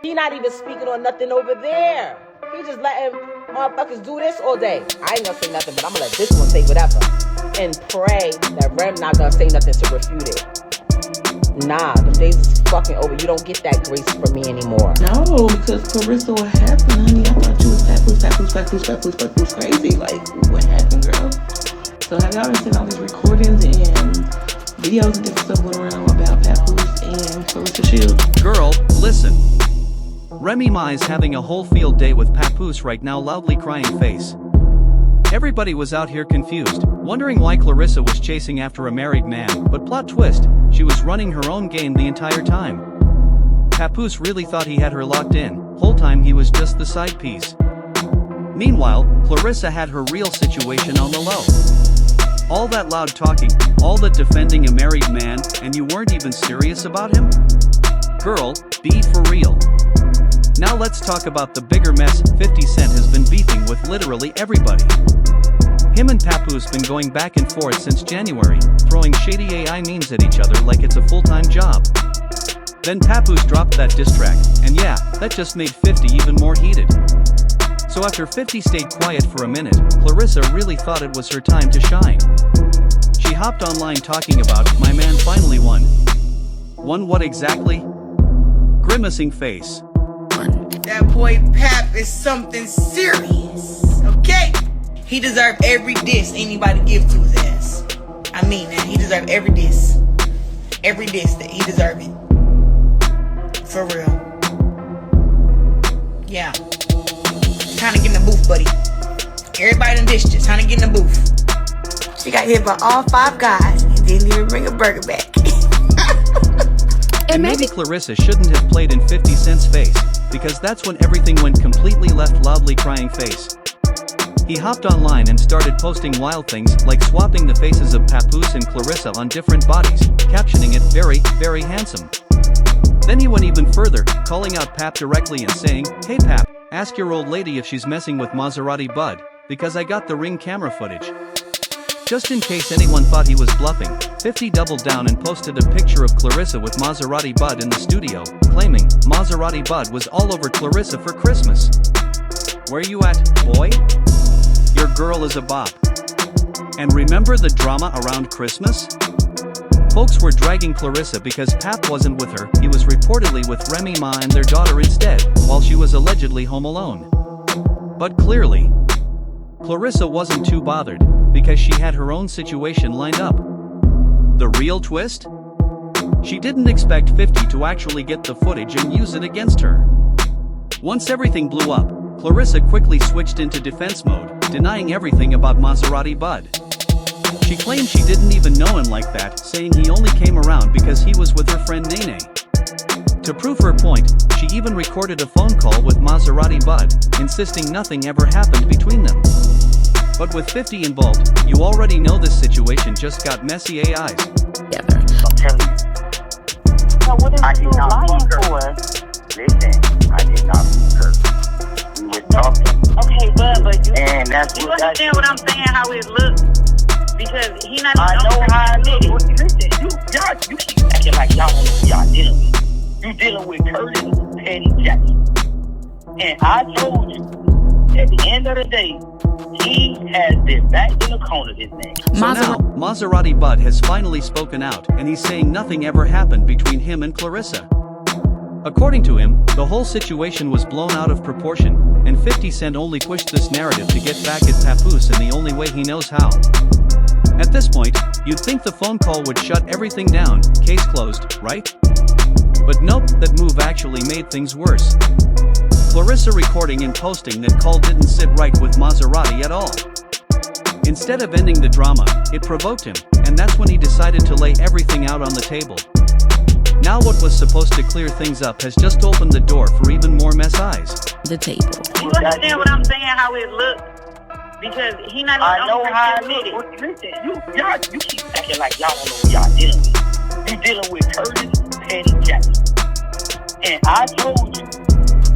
He not even speaking on nothing over there. He just letting motherfuckers do this all day. I ain't gonna say nothing, but I'm gonna let this one say whatever. And pray that Rem not gonna say nothing to refute it. Nah, them days is fucking over. You don't get that grace from me anymore. No, because Clarissa, what happened, honey? I thought you was papoose crazy. Like, what happened, girl? So have y'all been seeing all these recordings and videos and different stuff going around about Papoose and Clarissa Shields? Girl, listen. Remy Ma is having a whole field day with Papoose right now, loudly crying face. Everybody was out here confused, wondering why Clarissa was chasing after a married man, but plot twist, she was running her own game the entire time. Papoose really thought he had her locked in, whole time he was just the side piece. Meanwhile, Clarissa had her real situation on the low. All that loud talking, all that defending a married man, and you weren't even serious about him? Girl, be for real. Now let's talk about the bigger mess. 50 Cent has been beefing with literally everybody. Him and Papoose been going back and forth since January, throwing shady AI memes at each other like it's a full-time job. Then Papoose dropped that diss track, and yeah, that just made 50 even more heated. So after 50 stayed quiet for a minute, Clarissa really thought it was her time to shine. She hopped online talking about, my man finally won. Won what exactly? Grimacing face. That boy Pap is something serious, okay? He deserved every diss anybody give to his ass. I mean that, he deserved every diss. Every diss that he deserved it. For real. Yeah. Time to get in the booth, buddy. Everybody done dissed you, time to get in the booth. She got hit by all 5 guys and didn't even bring a burger back. And maybe Clarissa shouldn't have played in 50 Cent's face, because that's when everything went completely left. Loudly crying face. He hopped online and started posting wild things, like swapping the faces of Papoose and Clarissa on different bodies, captioning it, very, very handsome. Then he went even further, calling out Pap directly and saying, hey Pap, ask your old lady if she's messing with Maserati Bud, because I got the Ring camera footage. Just in case anyone thought he was bluffing, 50 doubled down and posted a picture of Clarissa with Maserati Bud in the studio, claiming Maserati Bud was all over Clarissa for Christmas. Where you at, boy? Your girl is a bop. And remember the drama around Christmas? Folks were dragging Clarissa because Pap wasn't with her. He was reportedly with Remy Ma and their daughter instead, while she was allegedly home alone. But clearly, Clarissa wasn't too bothered, because she had her own situation lined up. The real twist? She didn't expect 50 to actually get the footage and use it against her. Once everything blew up, Clarissa quickly switched into defense mode, denying everything about Maserati Bud. She claimed she didn't even know him like that, saying he only came around because he was with her friend Nene. To prove her point, she even recorded a phone call with Maserati Bud, insisting nothing ever happened between them. But with 50 involved, you already know this situation just got messy AIs. Together. I'm telling you. So what is you lying for? Listen, I did not fuck her. We were talking. Okay, but you, And that's you what understand what I'm saying, how it looks? Because he not I know how it looks. Listen, you keep acting like y'all don't know who y'all dealing with. You dealing with Curtis Petty Jackson. And I told you, at the end of the day, he has been back in the corner, this man. So now, Maserati Bud has finally spoken out, and he's saying nothing ever happened between him and Clarissa. According to him, the whole situation was blown out of proportion, and 50 Cent only pushed this narrative to get back at Papoose in the only way he knows how. At this point, you'd think the phone call would shut everything down, case closed, right? But nope, that move actually made things worse. Clarissa recording and posting that call didn't sit right with Maserati at all. Instead of ending the drama, it provoked him, and that's when he decided to lay everything out on the table. Now what was supposed to clear things up has just opened the door for even more mess eyes. The table. You understand what I'm saying, how it looks? Because he not I know how it looks. Listen, you keep acting like y'all don't know who y'all dealing with. You dealing with Curtis Petty Jackson. And I told you,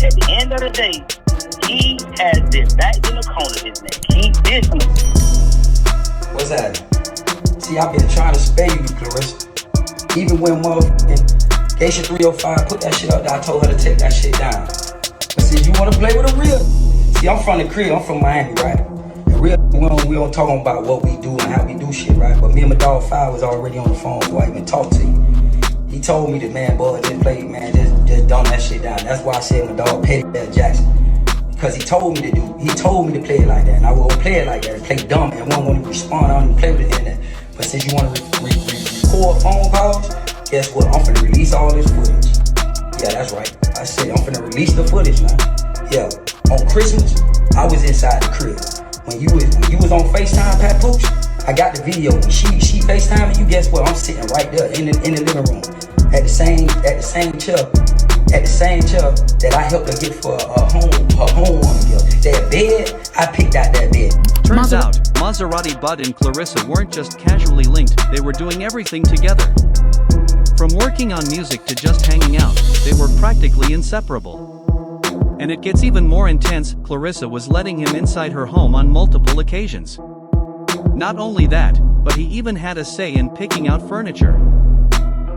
at the end of the day, he has been back in the corner, this man. Keep this. What's that? See, I've been trying to spare you, Clarissa. Even when motherfucking Geisha 305 put that shit up there. I told her to take that shit down. But see, you wanna play with a real? See, I'm from the crib, I'm from Miami, right? And real, we don't talk about what we do and how we do shit, right? But me and my dog 5 was already on the phone before I even talked to you. He told me that, man, boy, just play, man, just dumb that shit down. That's why I said my dog Petty Jackson. Because he told me to play it like that. And I won't play it like that, play dumb and won't want to respond. I don't even play with it in that. But since you want to record phone calls, guess what? I'm finna release all this footage. Yeah, that's right. I said I'm finna release the footage, man. Yeah, on Christmas, I was inside the crib. When you was on FaceTime, Papoose, I got the video. When she FaceTiming you, guess what? I'm sitting right there in the living room at the same chair that I helped her get for her home on that bed. I picked out that bed. Turns out, Maserati Bud and Clarissa weren't just casually linked, they were doing everything together. From working on music to just hanging out, they were practically inseparable. And it gets even more intense, Clarissa was letting him inside her home on multiple occasions. Not only that, but he even had a say in picking out furniture.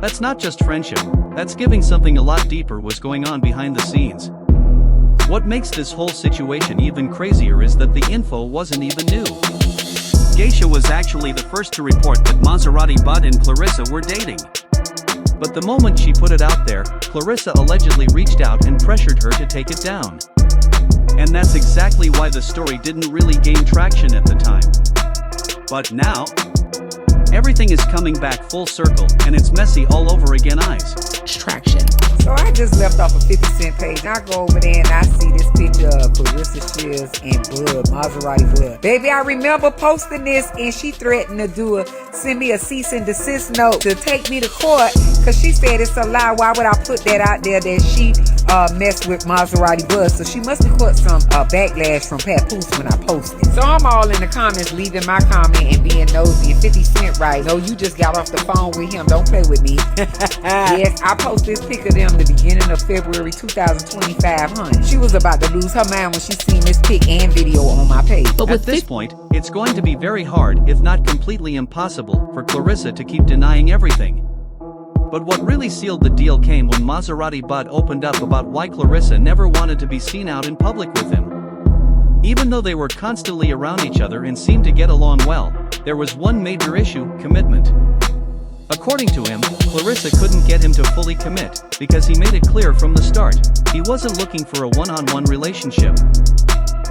That's not just friendship, that's giving something a lot deeper was going on behind the scenes. What makes this whole situation even crazier is that the info wasn't even new. Geisha was actually the first to report that Maserati Bud and Clarissa were dating. But the moment she put it out there, Clarissa allegedly reached out and pressured her to take it down. And that's exactly why the story didn't really gain traction at the time. But now, everything is coming back full circle, and it's messy all over again eyes. Traction. So I just left off a 50 Cent page, and I go over there and I see this picture of Clarissa Shields and Bud, Maserati Bud. Baby, I remember posting this, and she threatened to send me a cease and desist note to take me to court, because she said it's a lie. Why would I put that out there that she messed with Maserati Bud? So she must have caught some backlash from Papoose when I posted. So I'm all in the comments, leaving my comment and being nosy, and 50 Cent right, no, you just got off the phone with him, don't play with me. Yes, I posted this pic of them the beginning of February 2025, honey. She was about to lose her mind when she seen this pic and video on my page. But at this point, it's going to be very hard, if not completely impossible, for Clarissa to keep denying everything. But what really sealed the deal came when Maserati Bud opened up about why Clarissa never wanted to be seen out in public with him. Even though they were constantly around each other and seemed to get along well, there was one major issue: commitment. According to him, Clarissa couldn't get him to fully commit, because he made it clear from the start, he wasn't looking for a one-on-one relationship.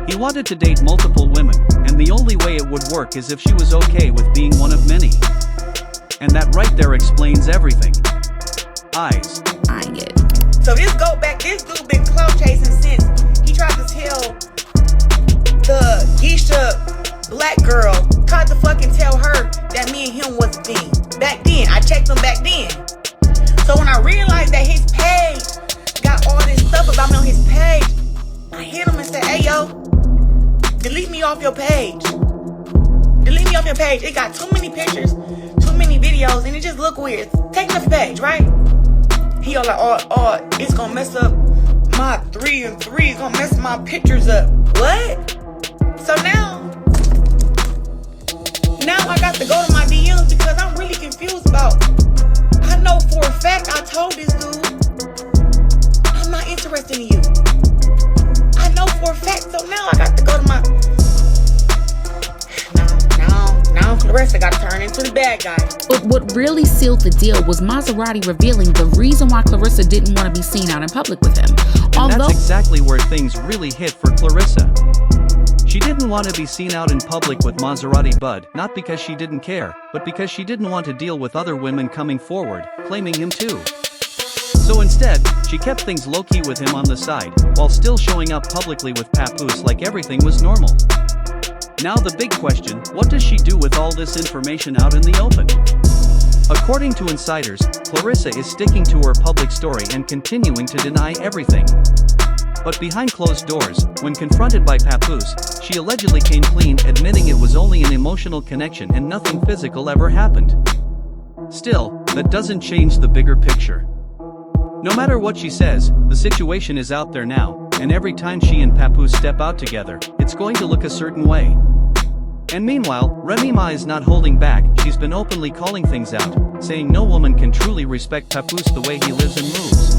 He wanted to date multiple women, and the only way it would work is if she was okay with being one of many. And that right there explains everything. Eyes. Eyeing it. So this dude been clout chasing since he tried to tell the Geisha black girl, tried to fucking tell her that me and him was a thing. Back then, I checked him back then. So when I realized that his page got all this stuff about me on his page, I hit him and said, hey yo, delete me off your page. Delete me off your page. It got too many pictures, too many videos, and it just look weird. Take it off your page, right? He all like, oh, it's gonna mess up my 3 and 3. It's gonna mess my pictures up. What? So now I got to go to my DMs because I'm really confused about. I know for a fact I told this dude I'm not interested in you. I know for a fact, so now I got to go to my. Now Clarissa got to turn into the bad guy. But what really sealed the deal was Maserati revealing the reason why Clarissa didn't want to be seen out in public with him. And that's exactly where things really hit for Clarissa. She didn't want to be seen out in public with Maserati Bud, not because she didn't care, but because she didn't want to deal with other women coming forward, claiming him too. So instead, she kept things low-key with him on the side, while still showing up publicly with Papoose like everything was normal. Now the big question, what does she do with all this information out in the open? According to insiders, Clarissa is sticking to her public story and continuing to deny everything. But behind closed doors, when confronted by Papoose, she allegedly came clean, admitting it was only an emotional connection and nothing physical ever happened. Still, that doesn't change the bigger picture. No matter what she says, the situation is out there now, and every time she and Papoose step out together, it's going to look a certain way. And meanwhile, Remy Ma is not holding back. She's been openly calling things out, saying no woman can truly respect Papoose the way he lives and moves.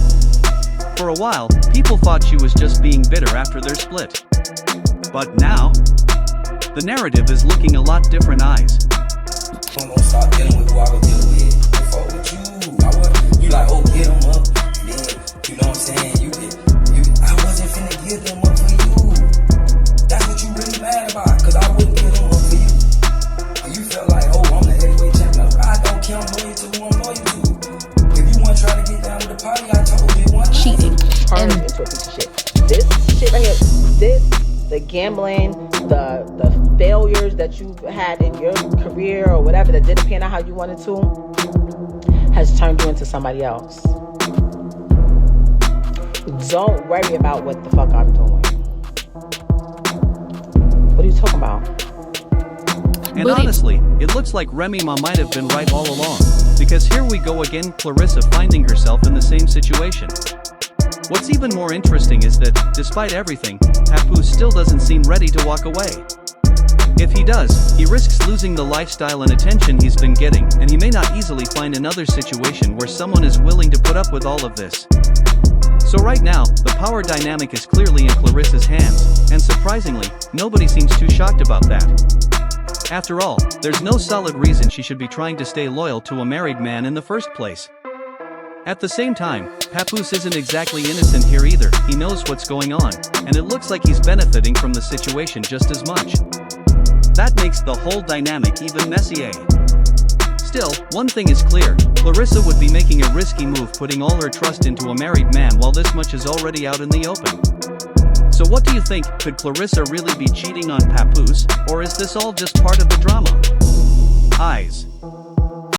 For a while, people thought she was just being bitter after their split. But now, the narrative is looking a lot different eyes. I'm gonna start dealing with who I was dealing with before with you. You like, oh, get them up. And then, you know what I'm saying? I wasn't finna give them up for you. That's what you really mad about, cause I wouldn't give them up for you. And you felt like, oh, I'm the heavyweight champion. I don't care, I'm loyal to who I'm loyal to. If you want to try to get down with the party, I told you one night. Cheating. Turned into a piece of shit. This shit right here, the gambling, the failures that you've had in your career or whatever that didn't pan out how you wanted to, has turned you into somebody else. Don't worry about what the fuck I'm doing. What are you talking about? And honestly, it looks like Remy Ma might have been right all along. Because here we go again, Clarissa finding herself in the same situation. What's even more interesting is that, despite everything, Papoose still doesn't seem ready to walk away. If he does, he risks losing the lifestyle and attention he's been getting, and he may not easily find another situation where someone is willing to put up with all of this. So right now, the power dynamic is clearly in Clarissa's hands, and surprisingly, nobody seems too shocked about that. After all, there's no solid reason she should be trying to stay loyal to a married man in the first place. At the same time, Papoose isn't exactly innocent here either. He knows what's going on, and it looks like he's benefiting from the situation just as much. That makes the whole dynamic even messier. Still, one thing is clear, Clarissa would be making a risky move putting all her trust into a married man while this much is already out in the open. So what do you think? Could Clarissa really be cheating on Papoose, or is this all just part of the drama? Eyes.